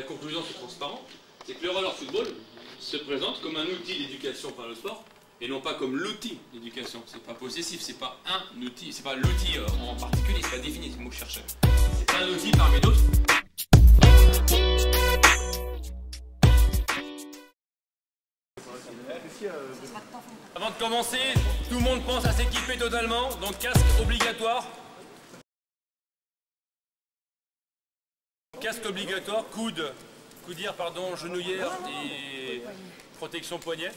la conclusion c'est transparent, c'est que le roller football se présente comme un outil d'éducation par le sport et non pas comme l'outil d'éducation. C'est pas possessif, c'est pas un outil, c'est pas l'outil en particulier, c'est pas défini, c'est le mot que je cherchais. C'est un outil parmi d'autres. Avant de commencer, tout le monde pense à s'équiper totalement, donc casque obligatoire. Casque obligatoire, coudière, pardon, genouillère et protection poignet.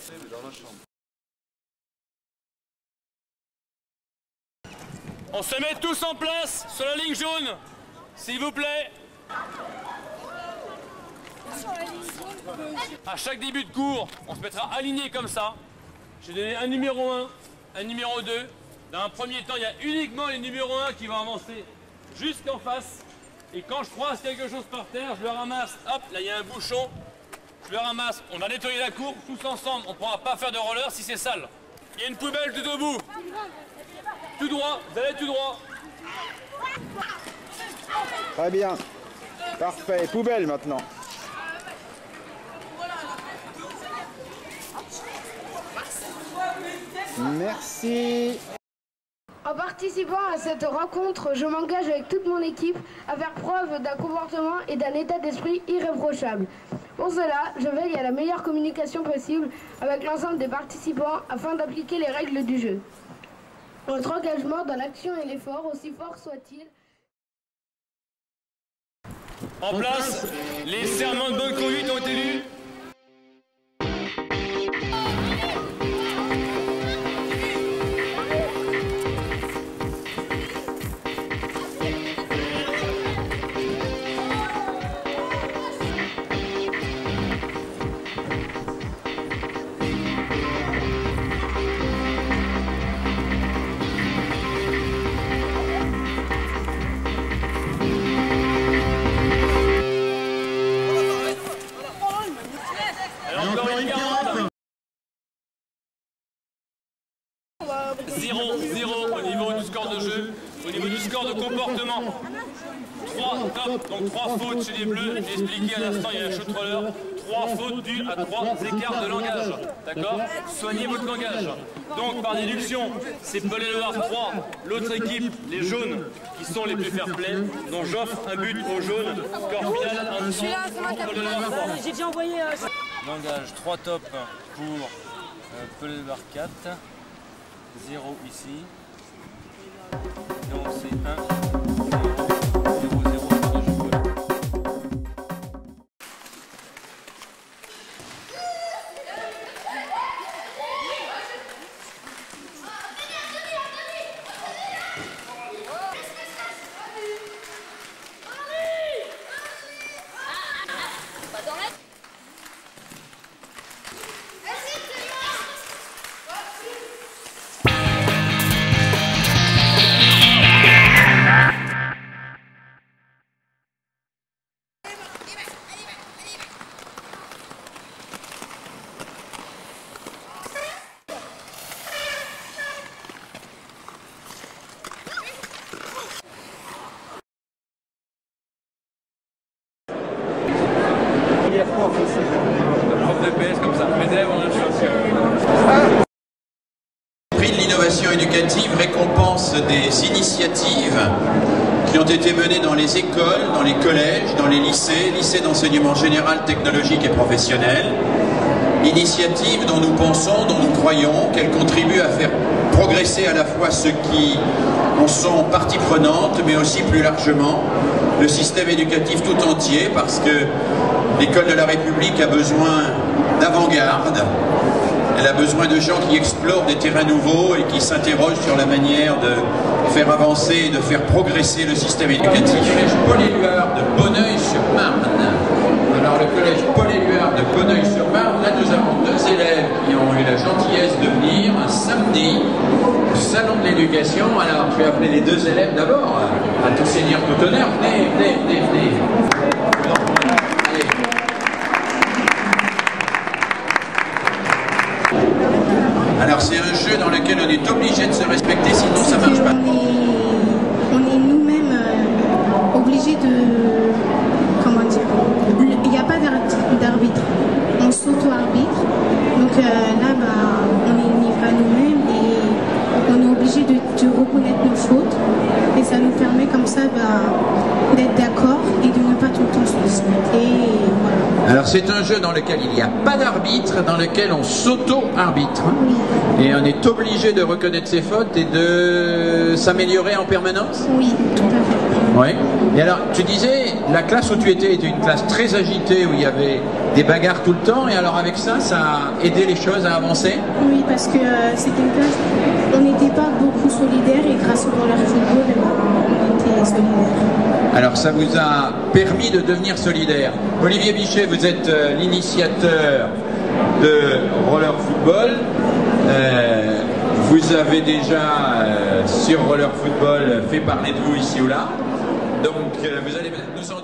On se met tous en place sur la ligne jaune, s'il vous plaît. À chaque début de cours, on se mettra aligné comme ça. J'ai donné un numéro 1, un numéro 2. Dans un premier temps, il y a uniquement les numéros 1 qui vont avancer jusqu'en face. Et quand je croise quelque chose par terre, je le ramasse. Hop, là il y a un bouchon. Je le ramasse. On va nettoyer la cour tous ensemble. On ne pourra pas faire de roller si c'est sale. Il y a une poubelle tout au bout. Tout droit, vous allez tout droit. Très bien. Parfait. Poubelle maintenant. Merci. En participant à cette rencontre, je m'engage avec toute mon équipe à faire preuve d'un comportement et d'un état d'esprit irréprochable. Pour cela, je veille à la meilleure communication possible avec l'ensemble des participants afin d'appliquer les règles du jeu. Notre engagement dans l'action et l'effort, aussi fort soit-il. En place, les serments de bonne conduite ont été lus. Zéro au niveau du score de jeu, au niveau du score de comportement. 3 top, donc 3 fautes chez les bleus. J'ai expliqué à l'instant, il y a un shoot roller. 3 fautes dues à 3 écarts de langage. D'accord? Soignez votre langage. Donc par déduction, c'est Paul-Éluard 3, l'autre équipe, les jaunes, qui sont les plus fair-play, dont j'offre un but aux jaunes. Score final 1-0. Paul-Éluard 3. J'ai déjà envoyé. Langage 3 top pour Paul-Éluard 4. 0 ici, donc c'est 1, 0, 0, 0. Prof de PS comme ça, mes élèves ont une chance. Le prix de l'innovation éducative récompense des initiatives qui ont été menées dans les écoles, dans les collèges, dans les lycées d'enseignement général, technologique et professionnel. Initiatives dont nous pensons, dont nous croyons qu'elles contribuent à faire progresser à la fois ceux qui en sont partie prenante, mais aussi plus largement le système éducatif tout entier, parce que l'école de la République a besoin d'avant-garde, elle a besoin de gens qui explorent des terrains nouveaux et qui s'interrogent sur la manière de faire avancer et de faire progresser le système éducatif. Le collège Paul-Éluard de Bonneuil-sur-Marne. Alors le collège Paul-Éluard de Bonneuil-sur-Marne, là nous avons 2 élèves qui ont eu la gentillesse de venir un samedi au salon de l'éducation. Alors je vais appeler les 2 élèves d'abord, à tout seigneur, tout honneur. Venez, venez, venez, venez. Alors c'est un jeu dans lequel on est obligé de se respecter, sinon ça marche pas. On est nous-mêmes obligés de... Comment dire? Il y a s'auto-arbitre. Donc là, on est livré à nous-mêmes et on est obligé de reconnaître nos fautes. Et ça nous permet comme ça d'être d'accord et de ne pas tout le temps se disputer. Voilà. Alors c'est un jeu dans lequel il n'y a pas d'arbitre, dans lequel on s'auto-arbitre. Oui. Et on est obligé de reconnaître ses fautes et de s'améliorer en permanence. Oui, tout à fait. Oui. Et alors, tu disais, la classe où tu étais était une classe très agitée, où il y avait des bagarres tout le temps, et alors avec ça, ça a aidé les choses à avancer? Oui, parce que c'était une classe, on n'était pas beaucoup solidaires, et grâce au roller football, on était solidaires. Alors ça vous a permis de devenir solidaire. Olivier Bichet, vous êtes l'initiateur de roller football. Vous avez déjà sur roller football fait parler de vous ici ou là. Donc vous allez nous en